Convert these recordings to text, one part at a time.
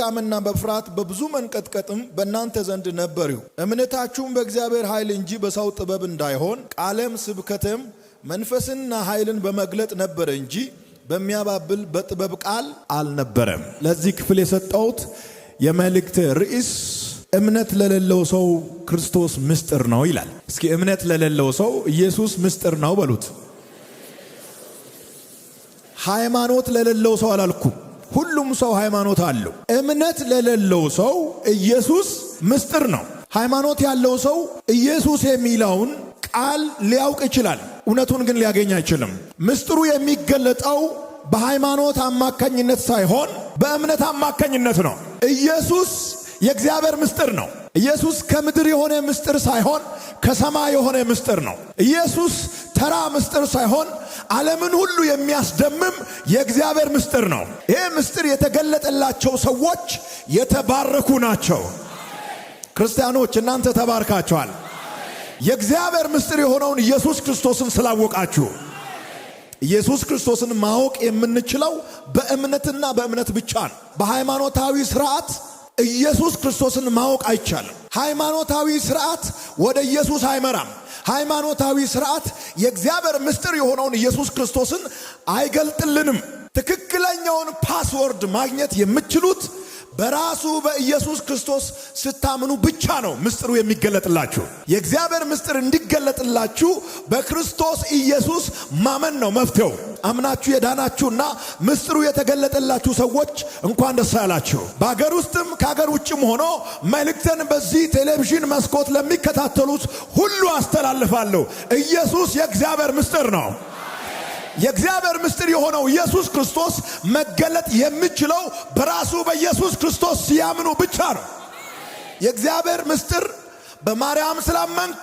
በድካምና በፍርሃት በብዙ መንቀጥቀጥም በእናንተ ዘንድ ነበሩ። እምነታችሁም በእግዚአብሔር ኃይል እንጂ በሰው ጥበብ እንዳይሆን ቃልም ስብከትም መንፈስንና ኃይልን በመግለጥ ነበር እንጂ በሚያባብል በጥበብ ቃል አልነበረም። ለዚህ ክፍል የሰጠሁት የመልእክት ርዕስ እምነት ለሌለው ሰው ክርስቶስ ምስጢር ነው ይላል። እስኪ እምነት ለሌለው ሰው ኢየሱስ ምስጢር ነው በሉት። ሃይማኖት ለሌለው ሰው አላልኩም። ሁሉም ሰው ሃይማኖት አለው። እምነት ለሌለው ሰው ኢየሱስ ምስጢር ነው። ሃይማኖት ያለው ሰው ኢየሱስ የሚለውን ቃል ሊያውቅ ይችላል፣ እውነቱን ግን ሊያገኝ አይችልም። ምስጢሩ የሚገለጠው በሃይማኖት አማካኝነት ሳይሆን በእምነት አማካኝነት ነው። ኢየሱስ የእግዚአብሔር ምስጢር ነው። ኢየሱስ ከምድር የሆነ ምስጢር ሳይሆን ከሰማይ የሆነ ምስጢር ነው። ኢየሱስ ተራ ምስጢር ሳይሆን ዓለምን ሁሉ የሚያስደምም የእግዚአብሔር ምስጢር ነው። ይሄ ምስጢር የተገለጠላቸው ሰዎች የተባረኩ ናቸው። ክርስቲያኖች እናንተ ተባርካችኋል። የእግዚአብሔር ምስጢር የሆነውን ኢየሱስ ክርስቶስን ስላወቃችሁ። ኢየሱስ ክርስቶስን ማወቅ የምንችለው በእምነትና በእምነት ብቻ ነው። በሃይማኖታዊ ሥርዓት ኢየሱስ ክርስቶስን ማወቅ አይቻልም። ሃይማኖታዊ ሥርዓት ወደ ኢየሱስ አይመራም። ሃይማኖታዊ ሥርዓት የእግዚአብሔር ምስጢር የሆነውን ኢየሱስ ክርስቶስን አይገልጥልንም። ትክክለኛውን ፓስወርድ ማግኘት የምትችሉት በራሱ በኢየሱስ ክርስቶስ ስታምኑ ብቻ ነው ምስጢሩ የሚገለጥላችሁ። የእግዚአብሔር ምስጢር እንዲገለጥላችሁ በክርስቶስ ኢየሱስ ማመን ነው መፍትሄው። አምናችሁ የዳናችሁና ምስጢሩ የተገለጠላችሁ ሰዎች እንኳን ደስ ያላችሁ። በአገር ውስጥም ከአገር ውጭም ሆኖ መልእክትን በዚህ ቴሌቪዥን መስኮት ለሚከታተሉት ሁሉ አስተላልፋለሁ። ኢየሱስ የእግዚአብሔር ምስጢር ነው። የእግዚአብሔር ምስጢር የሆነው ኢየሱስ ክርስቶስ መገለጥ የሚችለው በራሱ በኢየሱስ ክርስቶስ ሲያምኑ ብቻ ነው። የእግዚአብሔር ምስጢር በማርያም ስላመንክ፣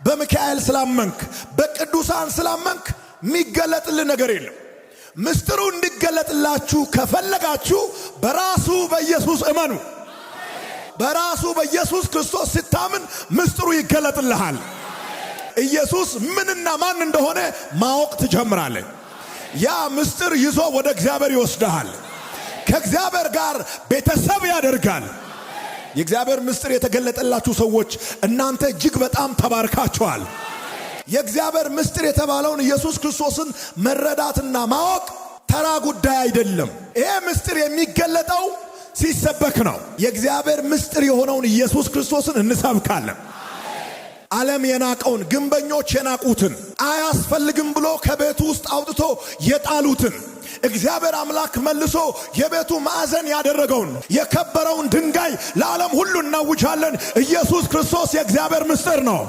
በሚካኤል ስላመንክ፣ በቅዱሳን ስላመንክ የሚገለጥልን ነገር የለም። ምስጢሩ እንዲገለጥላችሁ ከፈለጋችሁ በራሱ በኢየሱስ እመኑ። በራሱ በኢየሱስ ክርስቶስ ስታምን ምስጢሩ ይገለጥልሃል። ኢየሱስ ምንና ማን እንደሆነ ማወቅ ትጀምራለህ። ያ ምስጢር ይዞ ወደ እግዚአብሔር ይወስድሃል። ከእግዚአብሔር ጋር ቤተሰብ ያደርጋል። የእግዚአብሔር ምስጢር የተገለጠላችሁ ሰዎች እናንተ እጅግ በጣም ተባርካችኋል። የእግዚአብሔር ምስጢር የተባለውን ኢየሱስ ክርስቶስን መረዳትና ማወቅ ተራ ጉዳይ አይደለም። ይሄ ምስጢር የሚገለጠው ሲሰበክ ነው። የእግዚአብሔር ምስጢር የሆነውን ኢየሱስ ክርስቶስን እንሰብካለን። ዓለም የናቀውን፣ ግንበኞች የናቁትን፣ አያስፈልግም ብሎ ከቤቱ ውስጥ አውጥቶ የጣሉትን እግዚአብሔር አምላክ መልሶ የቤቱ ማዕዘን ያደረገውን የከበረውን ድንጋይ ለዓለም ሁሉ እናውጃለን። ኢየሱስ ክርስቶስ የእግዚአብሔር ምስጢር ነው።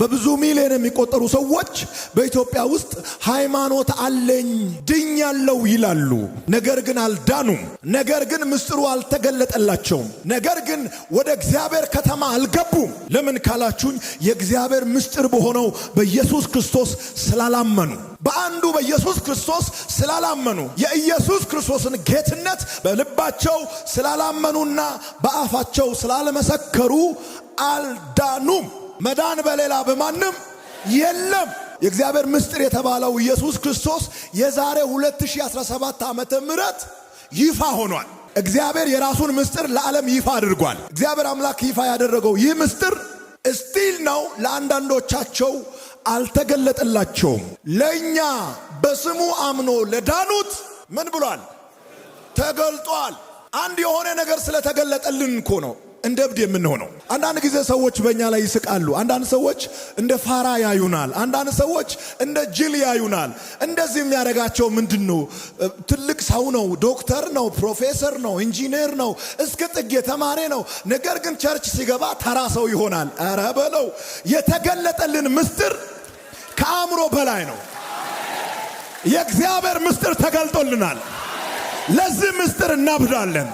በብዙ ሚሊዮን የሚቆጠሩ ሰዎች በኢትዮጵያ ውስጥ ሃይማኖት አለኝ ድኛለው ይላሉ። ነገር ግን አልዳኑም። ነገር ግን ምስጢሩ አልተገለጠላቸውም። ነገር ግን ወደ እግዚአብሔር ከተማ አልገቡም። ለምን ካላችሁኝ የእግዚአብሔር ምስጢር በሆነው በኢየሱስ ክርስቶስ ስላላመኑ፣ በአንዱ በኢየሱስ ክርስቶስ ስላላመኑ፣ የኢየሱስ ክርስቶስን ጌትነት በልባቸው ስላላመኑና በአፋቸው ስላልመሰከሩ አልዳኑም። መዳን በሌላ በማንም የለም። የእግዚአብሔር ምስጢር የተባለው ኢየሱስ ክርስቶስ የዛሬ 2017 ዓመተ ምህረት ይፋ ሆኗል። እግዚአብሔር የራሱን ምስጢር ለዓለም ይፋ አድርጓል። እግዚአብሔር አምላክ ይፋ ያደረገው ይህ ምስጢር ስቲል ነው። ለአንዳንዶቻቸው አልተገለጠላቸውም። ለእኛ በስሙ አምኖ ለዳኑት ምን ብሏል? ተገልጧል። አንድ የሆነ ነገር ስለተገለጠልን እኮ ነው እንደ እብድ የምንሆነው። አንዳንድ ጊዜ ሰዎች በእኛ ላይ ይስቃሉ። አንዳንድ ሰዎች እንደ ፋራ ያዩናል። አንዳንድ ሰዎች እንደ ጅል ያዩናል። እንደዚህ የሚያደርጋቸው ምንድን ነው? ትልቅ ሰው ነው፣ ዶክተር ነው፣ ፕሮፌሰር ነው፣ ኢንጂነር ነው፣ እስከ ጥግ የተማረ ነው። ነገር ግን ቸርች ሲገባ ተራ ሰው ይሆናል። ኧረ በለው። የተገለጠልን ምስጢር ከአእምሮ በላይ ነው። የእግዚአብሔር ምስጢር ተገልጦልናል። ለዚህ ምስጢር እናብዳለን።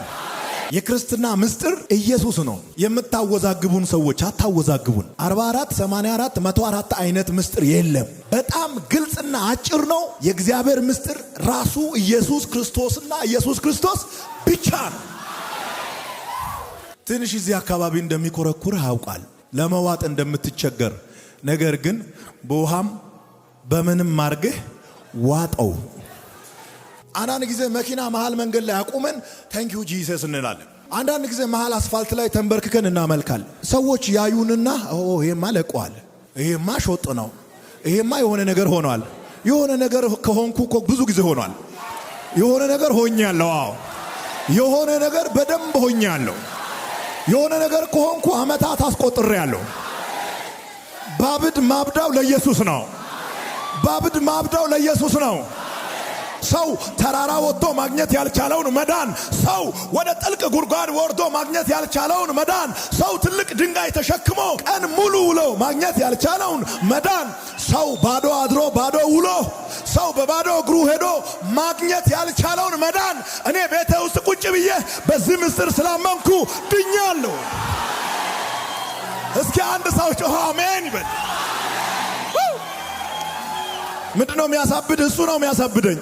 የክርስትና ምስጢር ኢየሱስ ነው። የምታወዛግቡን ሰዎች አታወዛግቡን። 44 84 104 አይነት ምስጢር የለም። በጣም ግልጽና አጭር ነው። የእግዚአብሔር ምስጢር ራሱ ኢየሱስ ክርስቶስና ኢየሱስ ክርስቶስ ብቻ ነው። ትንሽ እዚህ አካባቢ እንደሚኮረኩር ያውቃል፣ ለመዋጥ እንደምትቸገር። ነገር ግን በውሃም በምንም ማርገህ ዋጠው። አንዳንድ ጊዜ መኪና መሃል መንገድ ላይ አቁመን ታንክ ዩ ጂሰስ እንላለን። አንዳንድ ጊዜ መሃል አስፋልት ላይ ተንበርክከን እናመልካለን። ሰዎች ያዩንና ይሄማ ለቋል፣ ይሄማ ሾጥ ነው፣ ይሄማ የሆነ ነገር ሆኗል። የሆነ ነገር ከሆንኩ እኮ ብዙ ጊዜ ሆኗል። የሆነ ነገር ሆኛለሁ። የሆነ ነገር በደንብ ሆኛለሁ። የሆነ ነገር ከሆንኩ አመታት አስቆጥሬያለሁ። ባብድ ማብዳው ለኢየሱስ ነው። ባብድ ማብዳው ለኢየሱስ ነው። ሰው ተራራ ወጥቶ ማግኘት ያልቻለውን መዳን፣ ሰው ወደ ጥልቅ ጉድጓድ ወርዶ ማግኘት ያልቻለውን መዳን፣ ሰው ትልቅ ድንጋይ ተሸክሞ ቀን ሙሉ ውሎ ማግኘት ያልቻለውን መዳን፣ ሰው ባዶ አድሮ ባዶ ውሎ ሰው በባዶ እግሩ ሄዶ ማግኘት ያልቻለውን መዳን እኔ ቤቴ ውስጥ ቁጭ ብዬ በዚህ ምስጢር ስላመንኩ ድኛለሁ። እስኪ አንድ ሰው ጮኸ አሜን ይበል። ምንድነው የሚያሳብድ? እሱ ነው የሚያሳብደኝ።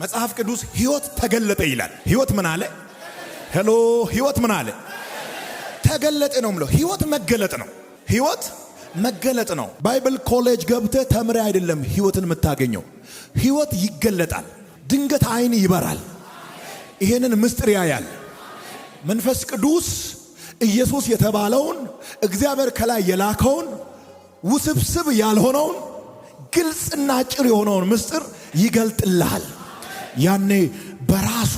መጽሐፍ ቅዱስ ሕይወት ተገለጠ ይላል። ሕይወት ምን አለ? ሄሎ ሕይወት ምን አለ? ተገለጠ ነው የምለው። ሕይወት መገለጥ ነው። ሕይወት መገለጥ ነው። ባይብል ኮሌጅ ገብተህ ተምረህ አይደለም ሕይወትን የምታገኘው። ሕይወት ይገለጣል። ድንገት አይን ይበራል። ይሄንን ምስጢር ያያል መንፈስ ቅዱስ። ኢየሱስ የተባለውን እግዚአብሔር ከላይ የላከውን ውስብስብ ያልሆነውን ግልጽና ጭር የሆነውን ምስጢር ይገልጥልሃል። ያኔ በራሱ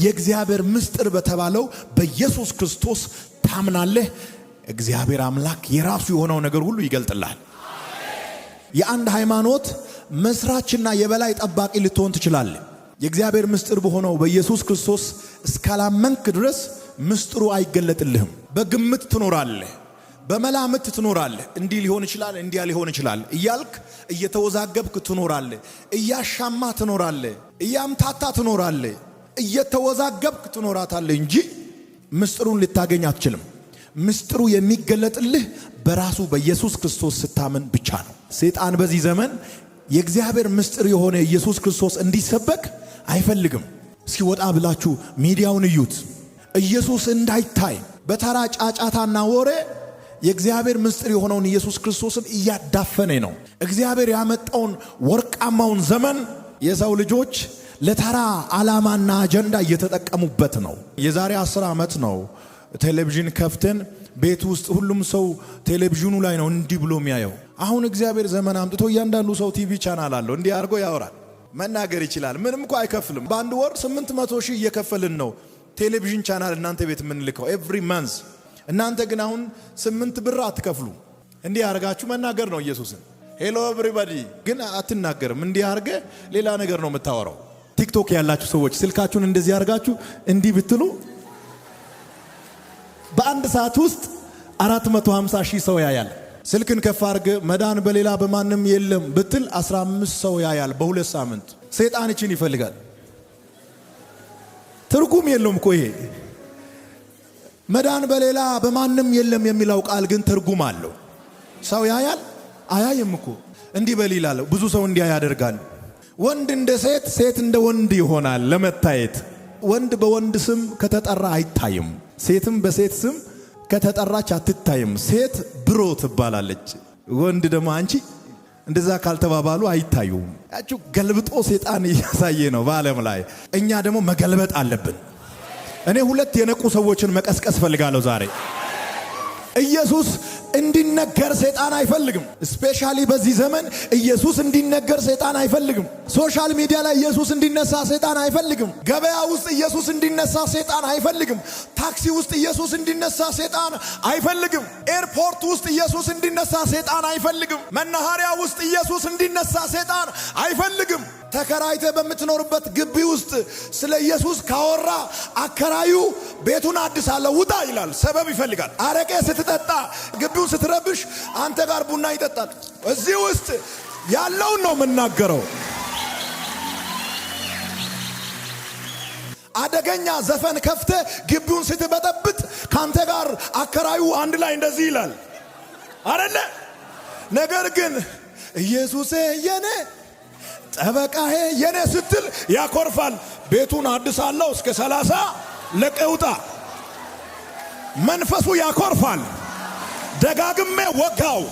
የእግዚአብሔር ምስጢር በተባለው በኢየሱስ ክርስቶስ ታምናለህ። እግዚአብሔር አምላክ የራሱ የሆነው ነገር ሁሉ ይገልጥልሃል። የአንድ ሃይማኖት መስራችና የበላይ ጠባቂ ልትሆን ትችላለህ። የእግዚአብሔር ምስጢር በሆነው በኢየሱስ ክርስቶስ እስካላመንክ ድረስ ምስጢሩ አይገለጥልህም። በግምት ትኖራለህ፣ በመላምት ትኖራለህ። እንዲህ ሊሆን ይችላል፣ እንዲያ ሊሆን ይችላል እያልክ እየተወዛገብክ ትኖራለህ። እያሻማ ትኖራለህ፣ እያምታታ ትኖራለህ፣ እየተወዛገብክ ትኖራታለህ እንጂ ምስጢሩን ልታገኝ አትችልም። ምስጢሩ የሚገለጥልህ በራሱ በኢየሱስ ክርስቶስ ስታምን ብቻ ነው። ሰይጣን በዚህ ዘመን የእግዚአብሔር ምስጢር የሆነ ኢየሱስ ክርስቶስ እንዲሰበክ አይፈልግም። እስኪ ወጣ ብላችሁ ሚዲያውን እዩት። ኢየሱስ እንዳይታይ በተራ ጫጫታና ወሬ የእግዚአብሔር ምስጢር የሆነውን ኢየሱስ ክርስቶስን እያዳፈነ ነው። እግዚአብሔር ያመጣውን ወርቃማውን ዘመን የሰው ልጆች ለተራ ዓላማና አጀንዳ እየተጠቀሙበት ነው። የዛሬ 10 ዓመት ነው ቴሌቪዥን ከፍተን ቤት ውስጥ ሁሉም ሰው ቴሌቪዥኑ ላይ ነው እንዲህ ብሎ የሚያየው። አሁን እግዚአብሔር ዘመን አምጥቶ እያንዳንዱ ሰው ቲቪ ቻናል አለው። እንዲህ አድርጎ ያወራል፣ መናገር ይችላል። ምንም እኮ አይከፍልም። በአንድ ወር 800,000 እየከፈልን ነው ቴሌቪዥን ቻናል እናንተ ቤት የምንልከው ኤቭሪ መንዝ። እናንተ ግን አሁን 8 ብር አትከፍሉ። እንዲህ አርጋችሁ መናገር ነው ኢየሱስን። ሄሎ ኤቭሪባዲ ግን አትናገርም። እንዲህ አርገ ሌላ ነገር ነው የምታወራው። ቲክቶክ ያላችሁ ሰዎች ስልካችሁን እንደዚህ አርጋችሁ እንዲህ ብትሉ በአንድ ሰዓት ውስጥ 450,000 ሰው ያያል። ስልክን ከፍ አርገ መዳን በሌላ በማንም የለም ብትል 15 ሰው ያያል በ2 ሳምንት። ሰይጣን እቺን ይፈልጋል። ትርጉም የለውም እኮ ይሄ መዳን በሌላ በማንም የለም የሚለው ቃል ግን ትርጉም አለው። ሰው ያያል አያይም እኮ እንዲህ በል ይላል። ብዙ ሰው እንዲያ ያደርጋል። ወንድ እንደ ሴት፣ ሴት እንደ ወንድ ይሆናል ለመታየት። ወንድ በወንድ ስም ከተጠራ አይታይም፣ ሴትም በሴት ስም ከተጠራች አትታይም። ሴት ብሮ ትባላለች፣ ወንድ ደግሞ አንቺ። እንደዛ ካልተባባሉ አይታዩም። ያቺ ገልብጦ ሰይጣን እያሳየ ነው በዓለም ላይ። እኛ ደግሞ መገልበጥ አለብን። እኔ 2 የነቁ ሰዎችን መቀስቀስ ፈልጋለሁ ዛሬ። ኢየሱስ እንዲነገር ሰይጣን አይፈልግም። ስፔሻሊ በዚህ ዘመን ኢየሱስ እንዲነገር ሰይጣን አይፈልግም። ሶሻል ሚዲያ ላይ ኢየሱስ እንዲነሳ ሰይጣን አይፈልግም። ገበያ ውስጥ ኢየሱስ እንዲነሳ ሰይጣን አይፈልግም። ታክሲ ውስጥ ኢየሱስ እንዲነሳ ሰይጣን አይፈልግም። ኤርፖርት ውስጥ ኢየሱስ እንዲነሳ ሰይጣን አይፈልግም። መናኸሪያ ውስጥ ኢየሱስ እንዲነሳ ሰይጣን አይፈልግም። ተከራይተ በምትኖርበት ግቢ ውስጥ ስለ ኢየሱስ ካወራ አከራዩ ቤቱን አድሳለሁ ውጣ ይላል። ሰበብ ይፈልጋል። አረቄ ስትጠጣ ግቢውን ስትረብሽ አንተ ጋር ቡና ይጠጣል። እዚህ ውስጥ ያለውን ነው የምናገረው። አደገኛ ዘፈን ከፍተ ግቢውን ስትበጠብጥ ካንተ ጋር አከራዩ አንድ ላይ እንደዚህ ይላል አይደለ? ነገር ግን ኢየሱስ የኔ ጠበቃዬ የኔ ስትል ያኮርፋል። ቤቱን አድሳለሁ እስከ 30 ለቀውጣ መንፈሱ ያኮርፋል። ደጋግሜ ወጋው።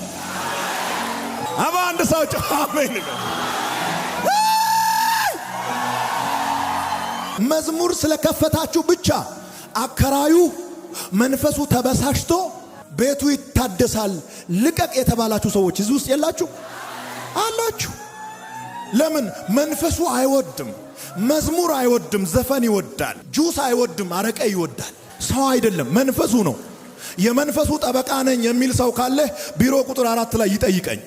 አባ አንድ ሰው አሜን። መዝሙር ስለከፈታችሁ ብቻ አከራዩ መንፈሱ ተበሳሽቶ ቤቱ ይታደሳል ልቀቅ የተባላችሁ ሰዎች እዚህ ውስጥ የላችሁ አላችሁ። ለምን? መንፈሱ አይወድም፣ መዝሙር አይወድም፣ ዘፈን ይወዳል። ጁስ አይወድም፣ አረቄ ይወዳል። ሰው አይደለም መንፈሱ ነው። የመንፈሱ ጠበቃ ነኝ የሚል ሰው ካለ ቢሮ ቁጥር 4 ላይ ይጠይቀኝ።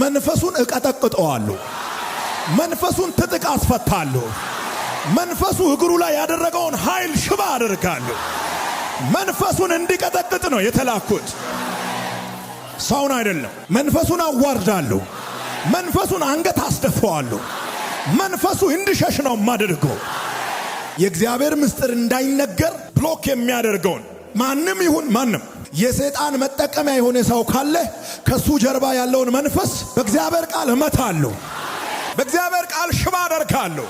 መንፈሱን እቀጠቅጠዋለሁ፣ መንፈሱን ትጥቅ አስፈታለሁ፣ መንፈሱ እግሩ ላይ ያደረገውን ኃይል ሽባ አደርጋለሁ። መንፈሱን እንዲቀጠቅጥ ነው የተላኩት፣ ሰውን አይደለም። መንፈሱን አዋርዳለሁ፣ መንፈሱን አንገት አስደፋዋለሁ፣ መንፈሱ እንዲሸሽ ነው የማደርገው። የእግዚአብሔር ምስጢር እንዳይነገር ብሎክ የሚያደርገውን ማንም ይሁን ማንም የሰይጣን መጠቀሚያ የሆነ ሰው ካለ ከሱ ጀርባ ያለውን መንፈስ በእግዚአብሔር ቃል እመታለሁ፣ በእግዚአብሔር ቃል ሽባ አደርጋለሁ።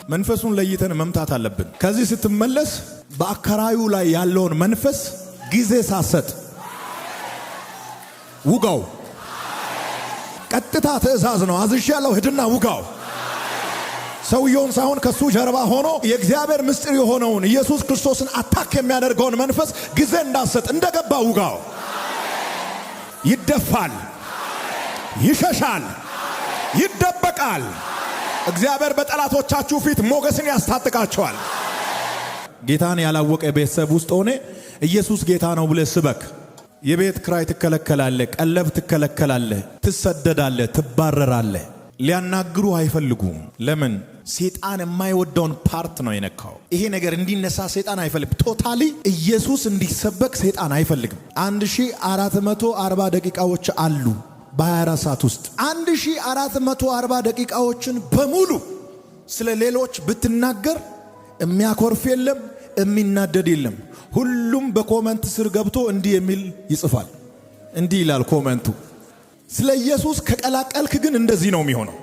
መንፈሱን ለይተን መምታት አለብን። ከዚህ ስትመለስ በአከራዩ ላይ ያለውን መንፈስ ጊዜ ሳሰጥ ውጋው። ቀጥታ ትእዛዝ ነው። አዝዣለሁ፣ ሂድና ውጋው። ሰውየውን ሳይሆን ከሱ ጀርባ ሆኖ የእግዚአብሔር ምስጢር የሆነውን ኢየሱስ ክርስቶስን አታክ የሚያደርገውን መንፈስ ጊዜ እንዳሰጥ እንደገባ ውጋው። ይደፋል፣ ይሸሻል፣ ይደበቃል። እግዚአብሔር በጠላቶቻችሁ ፊት ሞገስን ያስታጥቃቸዋል። ጌታን ያላወቀ ቤተሰብ ውስጥ ሆነ ኢየሱስ ጌታ ነው ብለህ ስበክ። የቤት ክራይ ትከለከላለህ፣ ቀለብ ትከለከላለህ፣ ትሰደዳለህ፣ ትባረራለህ። ሊያናግሩ አይፈልጉም። ለምን? ሰይጣን የማይወደውን ፓርት ነው የነካው። ይሄ ነገር እንዲነሳ ሰይጣን አይፈልግም። ቶታሊ ኢየሱስ እንዲሰበክ ሰይጣን አይፈልግም። 1440 ደቂቃዎች አሉ በ24 ሰዓት ውስጥ 1440 ደቂቃዎችን በሙሉ ስለ ሌሎች ብትናገር የሚያኮርፍ የለም፣ የሚናደድ የለም። ሁሉም በኮመንት ስር ገብቶ እንዲህ የሚል ይጽፋል። እንዲህ ይላል ኮመንቱ። ስለ ኢየሱስ ከቀላቀልክ ግን እንደዚህ ነው የሚሆነው።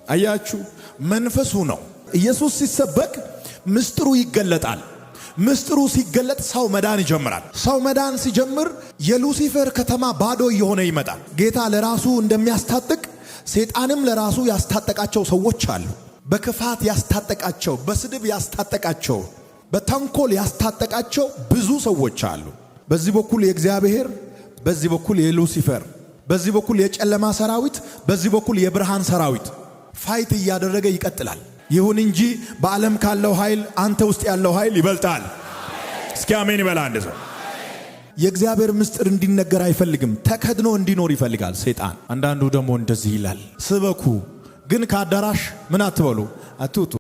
አያችሁ፣ መንፈሱ ነው። ኢየሱስ ሲሰበክ ምስጢሩ ይገለጣል። ምስጢሩ ሲገለጥ ሰው መዳን ይጀምራል። ሰው መዳን ሲጀምር የሉሲፈር ከተማ ባዶ እየሆነ ይመጣል። ጌታ ለራሱ እንደሚያስታጥቅ ሰይጣንም ለራሱ ያስታጠቃቸው ሰዎች አሉ። በክፋት ያስታጠቃቸው፣ በስድብ ያስታጠቃቸው፣ በተንኮል ያስታጠቃቸው ብዙ ሰዎች አሉ። በዚህ በኩል የእግዚአብሔር፣ በዚህ በኩል የሉሲፈር፣ በዚህ በኩል የጨለማ ሰራዊት፣ በዚህ በኩል የብርሃን ሰራዊት ፋይት እያደረገ ይቀጥላል። ይሁን እንጂ በዓለም ካለው ኃይል አንተ ውስጥ ያለው ኃይል ይበልጣል። እስኪ አሜን ይበላ አንድ ሰው። የእግዚአብሔር ምስጢር እንዲነገር አይፈልግም። ተከድኖ እንዲኖር ይፈልጋል ሰይጣን። አንዳንዱ ደግሞ እንደዚህ ይላል፣ ስበኩ ግን ከአዳራሽ ምን አትበሉ፣ አትውጡ።